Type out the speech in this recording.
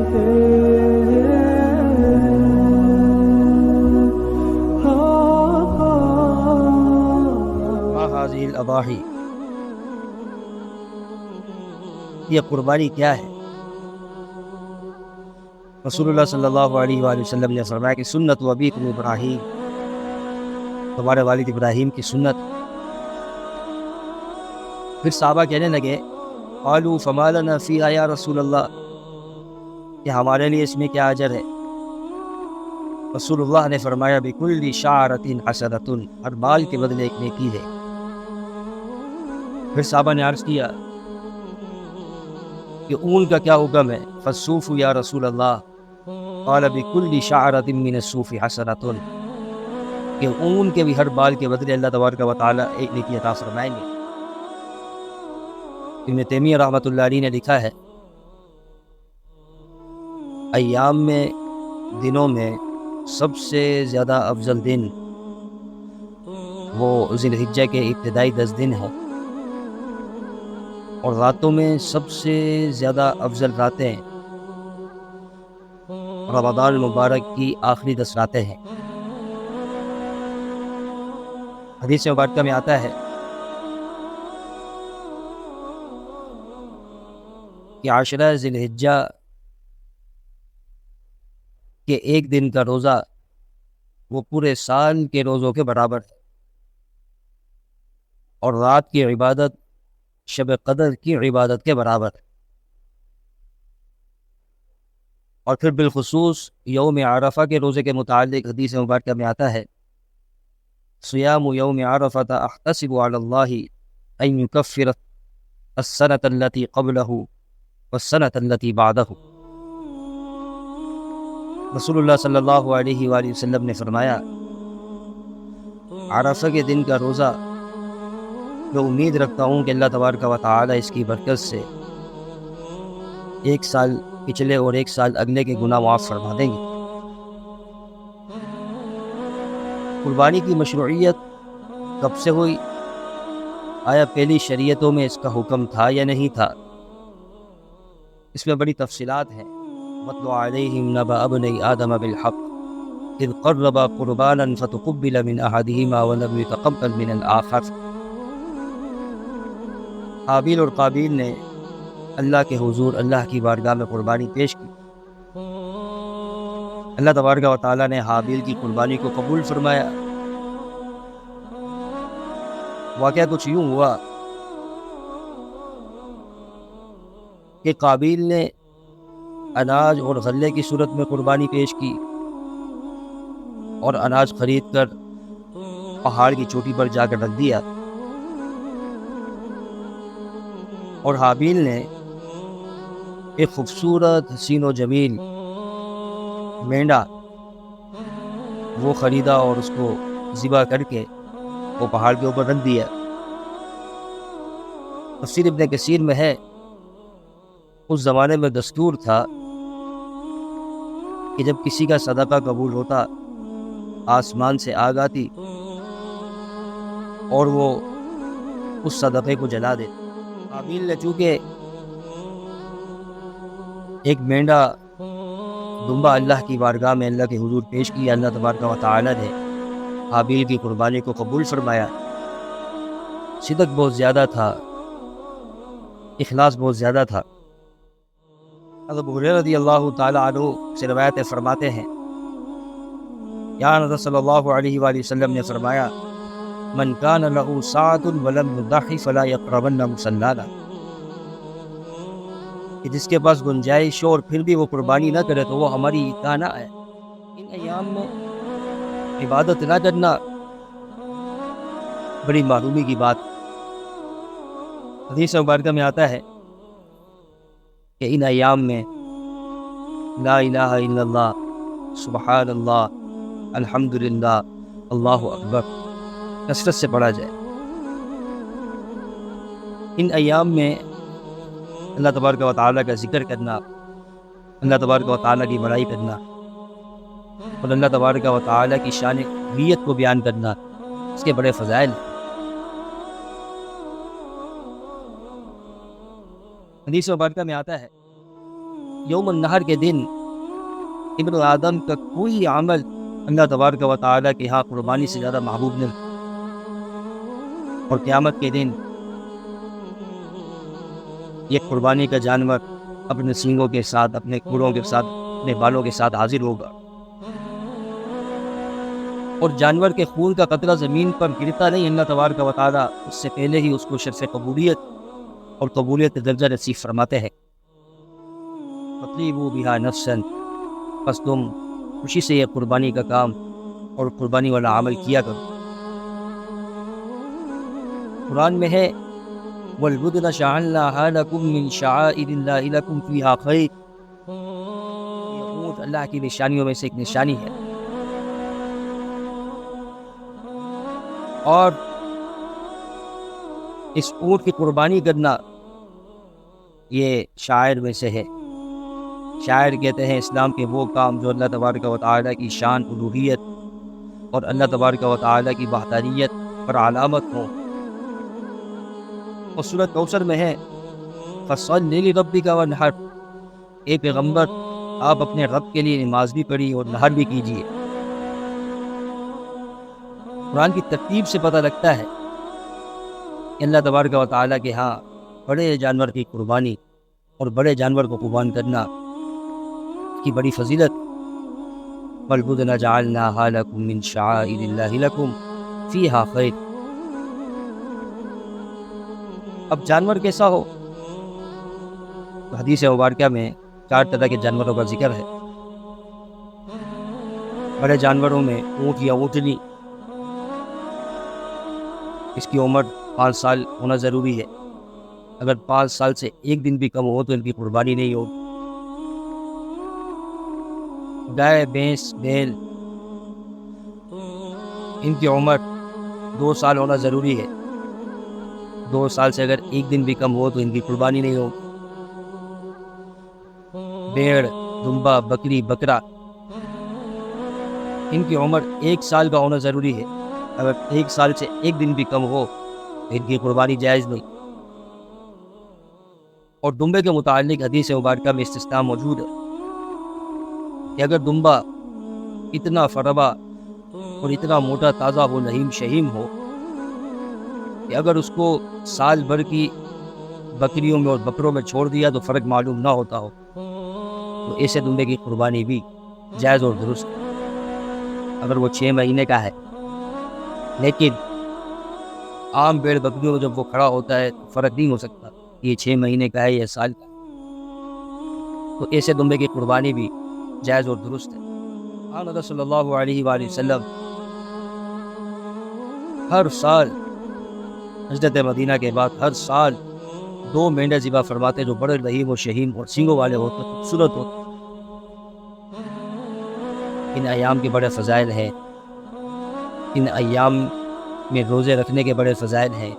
ما هذه الأضاحي، یہ قربانی کیا ہے؟ رسول اللہ صلی اللہ علیہ وآلہ وسلم نے فرمایا کہ سنت ابیکم ابراہیم، تمہارے والد ابراہیم کی سنت۔ پھر صحابہ کہنے لگے قالوا فما لنا فیہا یا رسول اللہ، کہ ہمارے لیے اس میں کیا اجر ہے؟ رسول اللہ نے فرمایا بکل شعرۃ حسنۃ، ہر بال کے بدلے ایک نیکی ہے۔ پھر صحابہ نے عرض کیا کہ اون کا کیا حکم ہے؟ فالصوف یا رسول اللہ، قال بکل شعرۃ من الصوف حسنۃ، کہ اون کے بھی ہر بال کے بدلے اللہ تبارک و تعالی ایک نیکی عطا فرمائیں گے۔ ابن تیمیہ رحمۃ اللہ علیہ نے لکھا ہے ایام میں، دنوں میں سب سے زیادہ افضل دن وہ ذی الحجہ کے ابتدائی 10 دن ہیں، اور راتوں میں سب سے زیادہ افضل راتیں رمضان المبارک کی آخری 10 راتیں ہیں۔ حدیث مبارکہ میں آتا ہے کہ عاشرہ ذی الحجہ کے ایک دن کا روزہ وہ پورے سال کے روزوں کے برابر ہے، اور رات کی عبادت شب قدر کی عبادت کے برابر ہے۔ اور پھر بالخصوص یوم عرفہ کے روزے کے متعلق حدیث مبارکہ میں آتا ہے صیام یوم عرفہ احتسب علی اللہ ان یکفر السنۃ التی قبلہ والسنۃ التی بعدہ۔ رسول اللہ صلی اللہ علیہ وآلہ وسلم نے فرمایا عرفہ کے دن کا روزہ میں امید رکھتا ہوں کہ اللہ تبارک و تعالی اس کی برکت سے 1 سال پچھلے اور 1 سال اگلے کے گناہ معاف فرما دیں گے۔ قربانی کی مشروعیت کب سے ہوئی؟ آیا پہلی شریعتوں میں اس کا حکم تھا یا نہیں تھا؟ اس میں بڑی تفصیلات ہیں۔ وَاتْلُ عَلَيْهِمْ نَبَأَ ابْنَيْ آدَمَ بِالْحَقِّ إِذْ قَرَّبَا قُرْبَانًا فَتُقُبِّلَ مِنْ أَحَدِهِمَا وَلَمْ يُتَقَبَّلْ مِنَ الْآخَرِ۔ حابیل اور قابیل نے اللہ کے حضور، اللہ کی بارگاہ میں قربانی پیش کی۔ اللہ تبارک و تعالیٰ نے حابیل کی قربانی کو قبول فرمایا۔ واقعہ کچھ یوں ہوا کہ قابیل نے اناج اور غلے کی صورت میں قربانی پیش کی، اور اناج خرید کر پہاڑ کی چوٹی پر جا کر رکھ دیا، اور حابیل نے ایک خوبصورت حسین و جمیل مینڈا وہ خریدا اور اس کو ذبح کر کے وہ پہاڑ کے اوپر رکھ دیا۔ تفسیر ابن کثیر میں ہے اس زمانے میں دستور تھا کہ جب کسی کا صدقہ قبول ہوتا آسمان سے آگ آتی اور وہ اس صدقے کو جلا دیتے۔ حابیل نے چونکہ ایک مینڈا دمبا اللہ کی بارگاہ میں اللہ کے حضور پیش کیا، اللہ تبارک و تعالی نے حابیل کی قربانی کو قبول فرمایا۔ صدق بہت زیادہ تھا، اخلاص بہت زیادہ تھا۔ ابو ہریرہ رضی اللہ تعالی عنہ سے روایت فرماتے ہیں یا نبی صلی اللہ علیہ وآلہ وسلم نے فرمایا من کان له ساعۃ ولم یضحی فلا یقربن مصلانا، کہ جس کے پاس گنجائش ہو اور پھر بھی وہ قربانی نہ کرے تو وہ ہماری عیدگاہ نہ آئے۔ ان ایام میں عبادت نہ کرنا بڑی معلومی کی بات۔ حدیث مبارکہ میں آتا ہے کہ ان ایام میں لا الہ الا اللہ، سبحان اللہ، الحمدللہ، اللہ اکبر کثرت سے پڑھا جائے۔ ان ایام میں اللہ تبارک و تعالیٰ کا ذکر کرنا، اللہ تبارک و تعالیٰ کی بڑائی کرنا، اور اللہ تبارک و تعالیٰ کی شان قدریت کو بیان کرنا، اس کے بڑے فضائل ہیں۔ حدیث مبارکہ میں آتا ہے یوم النحر کے دن ابن آدم کا کوئی عمل اللہ تبارک و تعالیٰ کے ہاں قربانی سے زیادہ محبوب نہیں، اور قیامت کے دن یہ قربانی کا جانور اپنے سینگوں کے ساتھ، اپنے کھڑوں کے ساتھ، اپنے بالوں کے ساتھ حاضر ہوگا، اور جانور کے خون کا قطرہ زمین پر گرتا نہیں، اللہ تبارک و تعالیٰ اس سے پہلے ہی اس کو شرف قبولیت اور قبولیت درجہ نصیب فرماتے ہیں۔ فَطِيبُوا بِهَا نَفْسًا، پس تم خوشی سے یہ قربانی کا کام اور قربانی والا عمل کیا کرو۔ قرآن میں ہے وَالْبُدْنَ جَعَلْنَاهَا لَكُم مِّن شَعَائِرِ اللَّهِ لَكُمْ فِيهَا خَيْرٌ، یہ اونٹ اللہ کی نشانیوں میں سے ایک نشانی ہے، اور اس اونٹ کی قربانی کرنا یہ شاعر میں سے ہے۔ شاعر کہتے ہیں اسلام کے وہ کام جو اللہ تبارک و تعالیٰ کی شان الوہیت اور اللہ تبارک و تعالیٰ کی وحدانیت پر علامت ہوں۔ اور سورۃ کوثر میں ہے فَصَلِّ لِرَبِّكَ وَانْحَرْ، اے پیغمبر آپ اپنے رب کے لیے نماز بھی پڑھی اور نحر بھی کیجیے۔ قرآن کی ترتیب سے پتہ لگتا ہے کہ اللہ تبارک و تعالیٰ کے ہاں بڑے جانور کی قربانی اور بڑے جانور کو قربان کرنا کی بڑی فضیلت۔ وَالْبُدْنَ جَعَلْنَاهَا لَكُم مِّن شَعَائِرِ اللَّهِ لَكُمْ فِيهَا خَيْرٌ۔ اب جانور کیسا ہو؟ تو حدیث مبارکہ میں 4 طرح کے جانوروں کا ذکر ہے۔ بڑے جانوروں میں اونٹ یا اونٹنی، اس کی عمر 5 سال ہونا ضروری ہے، اگر 5 سال سے ایک دن بھی کم ہو تو ان کی قربانی نہیں ہوگی۔ گائے، بھینس، بیل، ان کی عمر 2 سال ہونا ضروری ہے، 2 سال سے اگر ایک دن بھی کم ہو تو ان کی قربانی نہیں ہوگی۔ بھیڑ، دمبا، بکری، بکرا، ان کی عمر 1 سال کا ہونا ضروری ہے، اگر 1 سال سے ایک دن بھی کم ہو تو ان کی قربانی جائز نہیں۔ اور دمبے کے متعلق حدیث مبارکہ میں استثناء موجود ہے کہ اگر دمبا اتنا فربا اور اتنا موٹا تازہ ہو، نہیم شہیم ہو، کہ اگر اس کو سال بھر کی بکریوں میں اور بکروں میں چھوڑ دیا تو فرق معلوم نہ ہوتا ہو، تو ایسے دمبے کی قربانی بھی جائز اور درست ہے اگر وہ 6 مہینے کا ہے۔ لیکن عام بیڑ بکریوں میں جب وہ کھڑا ہوتا ہے تو فرق نہیں ہو سکتا یہ 6 مہینے کا ہے یا سال کا، تو ایسے دمبے کی قربانی بھی جائز اور درست ہے۔ آن صلی اللہ علیہ وآلہ وسلم ہر سال ہجرت مدینہ کے بعد ہر سال 2 مینڈے ذبح فرماتے جو بڑے رحیم و شہیم اور سینگوں والے ہوتے، خوبصورت ہوتے۔ ان ایام کے بڑے فضائل ہیں، ان ایام میں روزے رکھنے کے بڑے فضائل ہیں۔